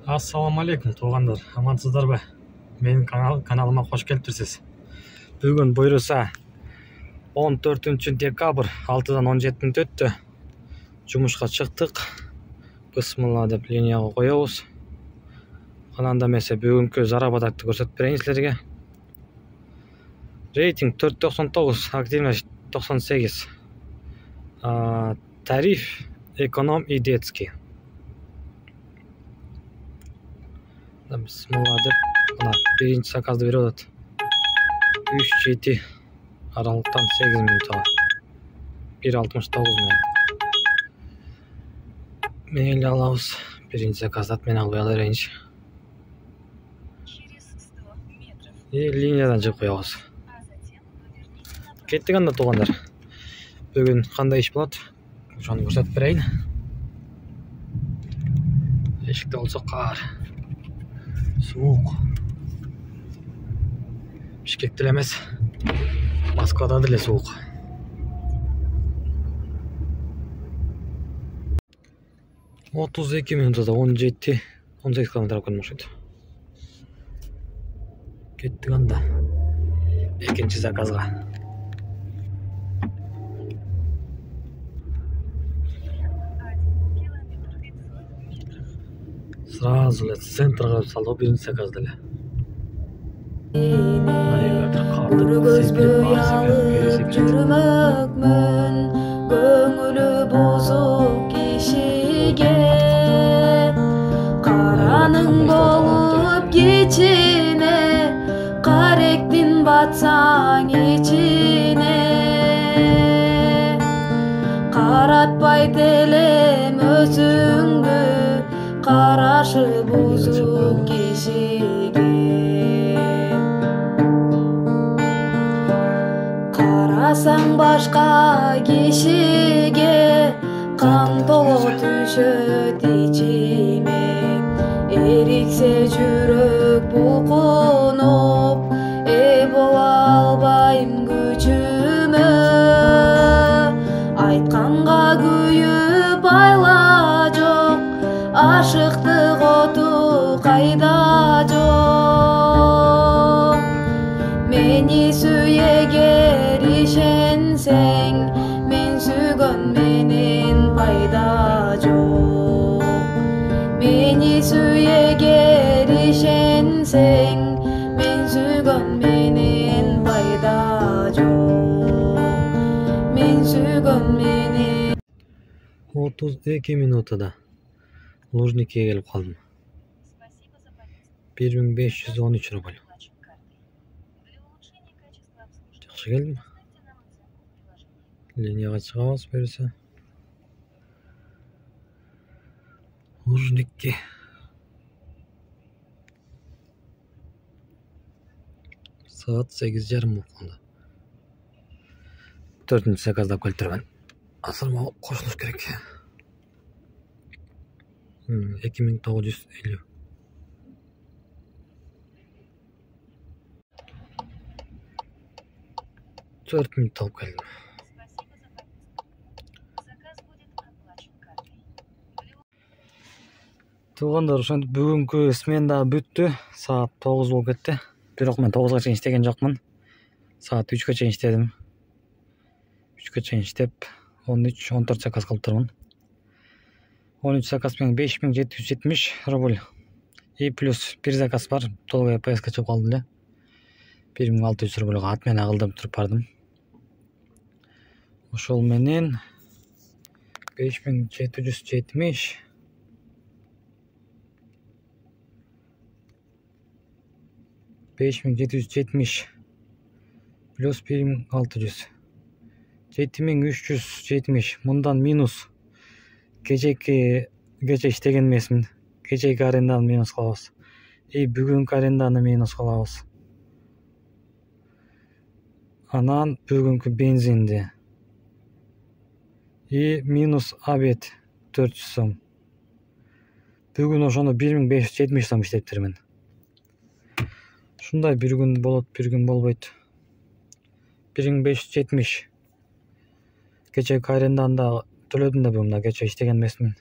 Ассаламу алейкум туғандар, амансыздар ба? Менің каналыма қош келіпсіз. Бүгін бұйырса 14 декабрь 6-дан 17 өтті. Жұмысқа шықтық. Бисмилла деп линияға қоямыз. Қананда месе бүгінгі заработакты көрсетіп берейін сіздерге. Рейтинг 4.99, активность 98. Тариф эконом и детский. Бисмилла деп мына бірінші заказды беріп отыр. 3-7 аралықтан 8 минутқа 1.69 мен. Мейлі алауыз. Бірінші заказды мен алып алайыншы. Линиядан жып қоямыз. Кеттік анда туғандар. Бүгін қандай іш болады? Соны көрсетіп берейін. Ешікті болса қар. Суық. Бішкекте емес. Москвада да суық. Отыз 2 минутада 17-18 километр көрмешеді. Кеттік анда. Екінші заказға. Сразу центрға салды бірінші заказды. Жүрмөкмүн көңүлү бузук кишиге караның болуп кичине каректин батсаң ичине каратпайт элем өзүңдү карашы бузук кишиге карасаң башка кишиге кан толо түшөт ичиме эриксе жүрөк булкунуп бола албайм күчүмө айтканга күйүп айла жок ашыктык оту кайда жок мени сүйегер ишенсең мен сүйгөн менен пайда жок мени сүйегер ишенсең мен сүйгөн менен пайда жок мен сүйгөн менен 32 минутада Лужникке келіп қалдым. 1513 рубль. Жақсы келдім. Линияға шығамыз берсе. Лужникке. Saat 8:30 болғанда. 4-ші заказда көлтірмен. Асырмау қосылыш керек. 2950. Төрт минут алып келдім. Туғандар, бүгінгі смена бүтті. Саат 9 болып кетті. Бирок мен 9-ға чейин иштеген жокмун. Саат 3-ке чейин иштедим. 3-ке чейин иштеп 13-14 заказ кылып турмун. 13 заказ менен 5770 рубль. И плюс bir заказ бар. Толук ПСК чыгып калды эле. 1600 рубльга ат менен агылдырып туруп бардым. Ошол менен 5770 5770 плюс 1600 7370 мындан минус кече иштеген эмесмин. Кечеки аренданы минус кылабыз. И бүгүнкү аренданы минус кылабыз. Анан бүгүнкү бензинди. И минус обед 400 сом. Бүгүн ошону 1570 сом иштептирмин. Шундай bir gün болот, bir gün болбойт. 1570. Кечеки аренданы да төлөдүм да бүгүн, кече иштеген эмесмин.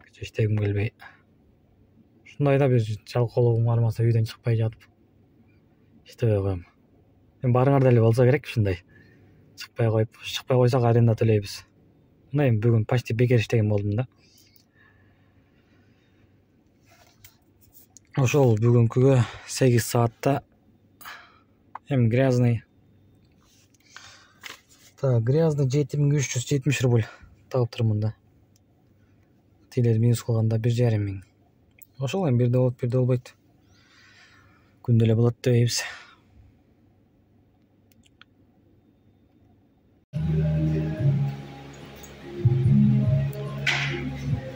Кече иштегим келбей. ушундай да бир жалкоолугум бармаса үйдөн чыкпай жатып иштебей коем. Эми баарыңарда эле болсо керек ушундай. Чыкпай койсок аренда төлөйбүз. Мына эми бүгүн почти бекер иштеген болдум да. Ошол бүгүнкүгө 8 саатта эми грязный 7370 рубль тагыптырмын да. Тилер минус кылганда 1,5 миң. Ошол эми бирде болот, бирде болбойт. Күндө эле болот дебейбиз.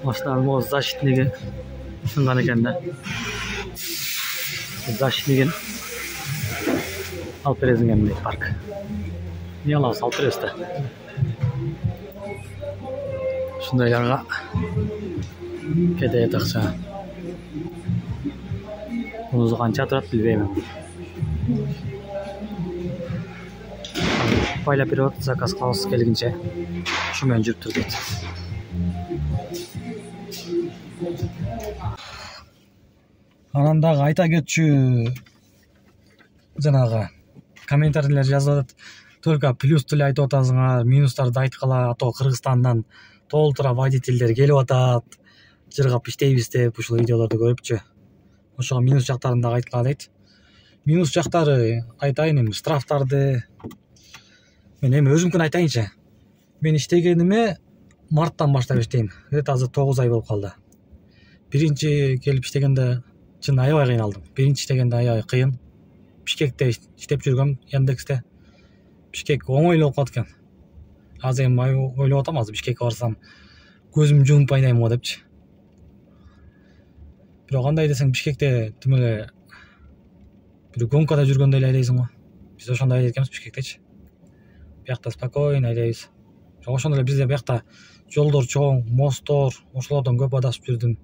Машинанын могу защитниги сынган экен да. Защитнигин алып бересиң эмне парк. Не алабыз, алып беребиз да. Ушундайларга кетет акча. Мунусу канча турат билбейм. Байлап берип заказ кылабыз келгинче. Ушу менен жүрүп тур дейт. Анан дагы айта кетчү, жанагы комментарийлер жазып атат. Только плюсту эле айтып атасыңар, минустарды айткыла, а то Кыргызстандан толтура водительдер келип атат. Жыргап иштейбиз деп ушул видеолорду көрүпчү. Ошого минус жактарын дагы айткыла дейт. Минус жактары айтайын эми штрафтарды. Мен эми өзүмкүн айтайынчы. Мен иштегениме марттан баштап иштейм. Азыр 9 ай болуп калды. Биринчи келип иштегенде чын аябай кыйналдым. Биринчи иштегенде аябай кыйын. Бишкекте иштеп жүргөм, Яндексте. Бишкек оңой болуп калат экен. Азыр эми ойлоп атам, азыр Бишкекке барсам көзүм жумуп айдайм го депчи. Бирок кандай десең Бишкекте тим эле бир гонкада жүргөндөй эле айдайсың го. Биз ошондой айдайт экенбиз Бишкектечи. Биякта спокойно айдайбыз. Ошондо эле бизде биякта жолдор чоң, мосттор, ошолордон көп адашып жүрдүм.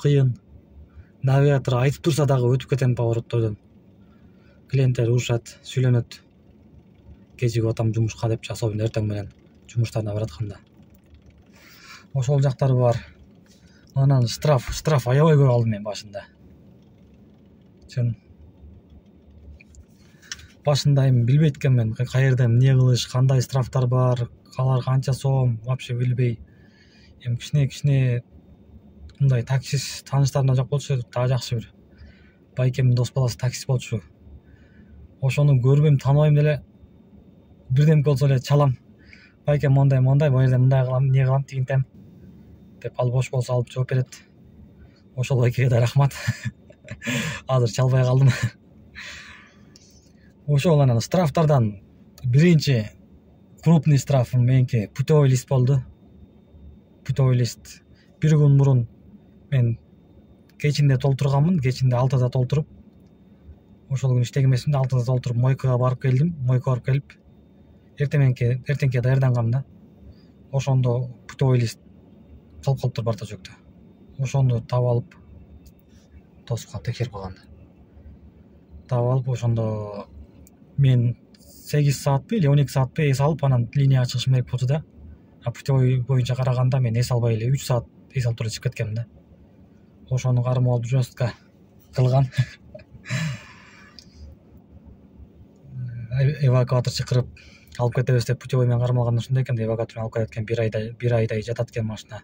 Кыйын. Навигатор айтып турса дагы өтүп кетем повороттордон. Клиенттер урушат, сүйлөнөт. Кечигип атам жумушка депчи, особенно эртең менен жумуштарына баратканда. Ошол жактары бар. Анан штраф аябай көп алдым мен башында. Чын. Башында эми билбейт экенмин, каерде эмне кылыш, кандай штрафтар бар, алар канча сом, вообще билбей. Эми кичине мындай таксист тааныштарымда жок болчу, дагы жакшы бир. Байкемдин дос баласы таксист болчу. Ошону көрбөйм, тааныбайм деле. Бирдемке болсо эле чалам. Байкем мондай, бу жерде мындай кылам, эмне кылам, тигинтем деп ал бош болсо алып жооп берет. Ошол байкеге да рахмат. Азыр чалбай калдым. Ошол анан штрафтардан биринчи крупный штрафым меники путевой лист болду. Путевой лист. Бир күн мурун мен кечинде толтурганмын, кечинде 6-да толтуруп. Ошол күн иштеген эмесмин, 6-да толтуруп мойкага барып келдим. Мойкага барып келип эртеңке даярдангам да. Ошондо путевой лист калып калыптыр бартажокто. Ошону таап алып тоска текшерип калганда. Таап алып ошондо мен 8 саатпы или 12 саатпы эс алып анан линияга чыгышым керек болчу да. А путевой боюнча караганда мен эс албай эле 3 саат эс алып туруп чыгып кеткем да. Ошону кармоо алып жестко кылган. Эвакуатор чакырып алып кетебиз деп путевой менен кармалганда ушундай экен да, эвакуатор менен алып кетет экен, бир айдай жатат экен машина.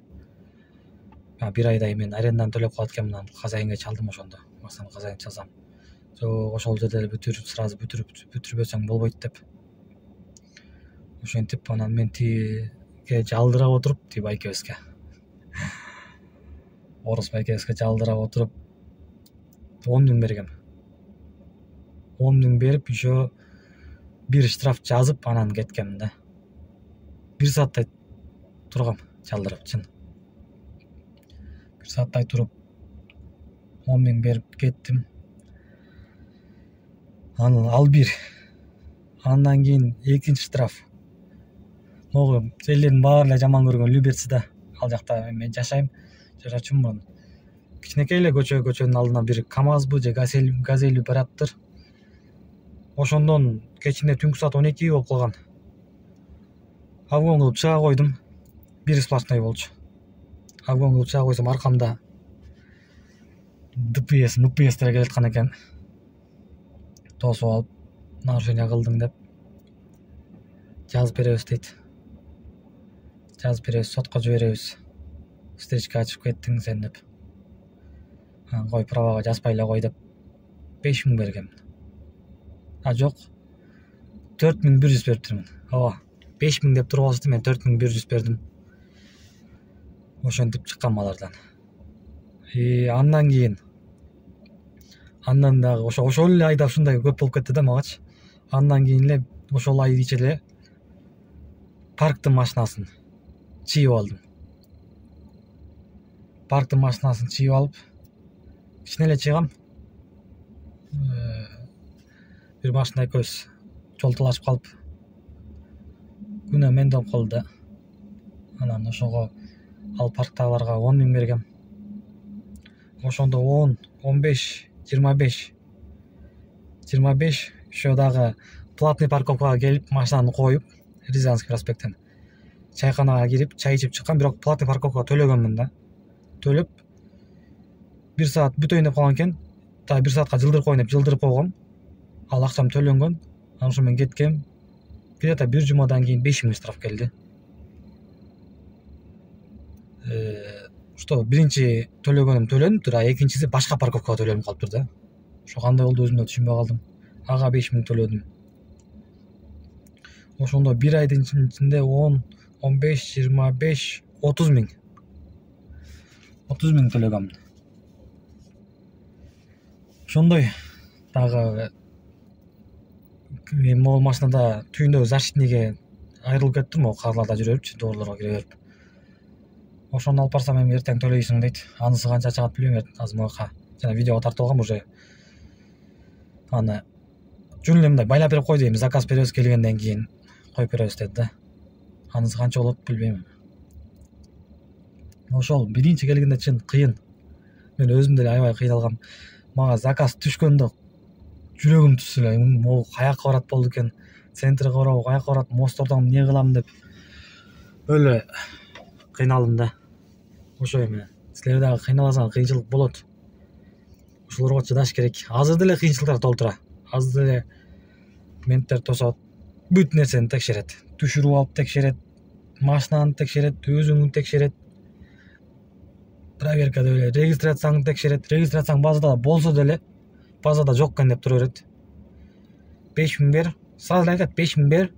Бир айдай мен аренданы төлөп калат экенмин, анан хозяинге чалдым ошондо. Машинаны хозяин чалсам. Жок, ошол жерде эле сразу бүтүрбөсөң болбойт деп. Ошентип анан мен тиге жалдырап отуруп, байкебизге. Орус байкебизге жалдырап отуруп 10 миң бергем. 10 миң берип, еще бир штраф жазып анан кеткем да. 1 сааттай тургам жалдырып, чын. 1 сааттай туруп 10 миң берип кеттим. Ал бир. Андан кийин экинчи штраф. Могу элдердин баары эле жаман көргөн Люберцида. Ал жакта мен жашайм. Жашачумун. Кичинекей эле көчөнүн алдына бир КамАЗбы же газель бараттыр. Ошондон кечинде түнкү саат 12 болуп калган. Обгон кылып чыга койдум. Бир сплошной болчу. Обгон кылып чыга койсом аркамда ДПС, НПСтер келе жаткан экен. Тосуп алып, нарушение кылдың деп жазып беребиз дейт. Жазып беребиз, сотко жиберебиз. Встречка ачып кеттиң сен деп. Кой правага жазбай эле кой деп 5000 бергем. Жок. 4100 бериптирмин. Ооба. 5000 деп туруп алышты, мен 4100 бердим. Ошентип чыккан алардан. Андан дагы ошол эле айда ушундай көп болуп кетти да магачы. Андан кийин эле ошол ай ичинде парктын машинасын чийип алдым. Парктын машинасын чийип алып, кичине эле чыйгам. Бир машина экөөбүз жол талашып калып, күнөө менде болуп калды да. Анан ошого ал парктагыларга 10.000 бергем. Ошондо 10, 15, 25 ошо дагы платный парковкага келип, машинаны коюп, Рязанский проспекттен чайканага кирип, чай ичип чыккан, бирок платный парковкага төлөгөнмүн да. Төлөп 1 саат бүтөйүн деп калган экен. Та 1 саатка жылдырып коеюн деп жылдырып койгом. Ал акчам төлөнгөн. Анан ошо мен кеткем. Где-то бир жумадан кийин 5000 штраф келди. Что биринчи төлөнүптүр, а экинчиси башка парковкага төлөнүп калыптыр да. Ошо кандай болду өзүм да түшүнбөй калдым. Ага 5000 төлөдүм. Ошондо бир айдын ичинде 10, 15, 25, 30.000. 30.000 төлөгөм. Ошондой дагы мен могул машинада түйүндөгү защитниге айрылып кеттим, могул карларда жүрө берипчи, доорлорго кире берип. Ошону алып барсам эми эртең төлөйсүң дейт. Анысы канча чыгат билбейм, азмакка. Жана видеого тартылган уже. Аны жөн эле мындай байлап берип кой дейм, заказ беребиз, келгенден кийин коюп беребиз деди да. Анысы канча болот билбейм. Ошол биринчи келгенде чын кыйын. Мен өзүм деле аябай кыйналгам. Мага заказ түшкөндө жүрөгүм түшсө эле, могу каяка барат болду экен. Центрге барабы, каяка барат, мосттордон эмне кылам деп өлө кыйналдым да. Ошо эми силер дагы кыйналсаңар, кыйынчылык болот. Ошолорго чыдаш керек. Азыр деле кыйынчылыктар толтура. Азыр деле менттер тосот, бүт нерсени текшерет. Түшүрүп алып текшерет, машинаны текшерет, өзүңү текшерет. Проверкада эле регистрацияңды текшерет. Регистрацияң базада болсо деле, базада жок экен деп тура берет. 5000 бер, сразу айтат 5000 бер,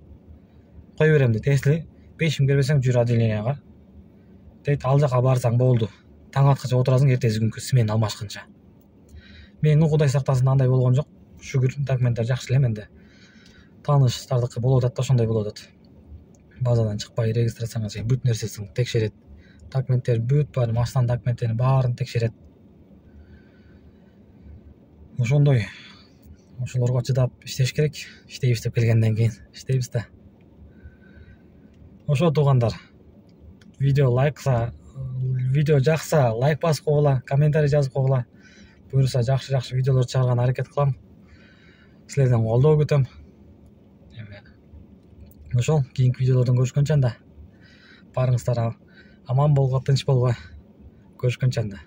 кой берем дейт. Если 5000 бербесең жүр отделенияга. Дейт, ал жака барсаң болду. Таң аткача отурасың, эртеси күнкү смена алмашканча. Менин Кудай сактасын андай болгон жок. Шүгүр, документтер жакшы эле менде. Тааныштардыкы болуп атат да, ошондой болуп атат. Базадан чыкпай регистрацияңа чейин бүт нерсесин текшерет. Документтер бүт бар, машинанын документтерин баарын текшерет. Ошондой. Ошолорго чыдап иштеш керек. Иштейбиз деп келгенден кийин иштейбиз да. Ошо туугандар. Видео жакса, лайк басып койгула, комментарий жазып койгула. Буюрса жакшы видеолор чыгарганга аракет кылам. Силерден колдоо күтөм. Ошол кийинки видеолордон көрүшкөнчө анда. Барыңыздар аман болго, тынч болго. Көрүшкөнчө анда.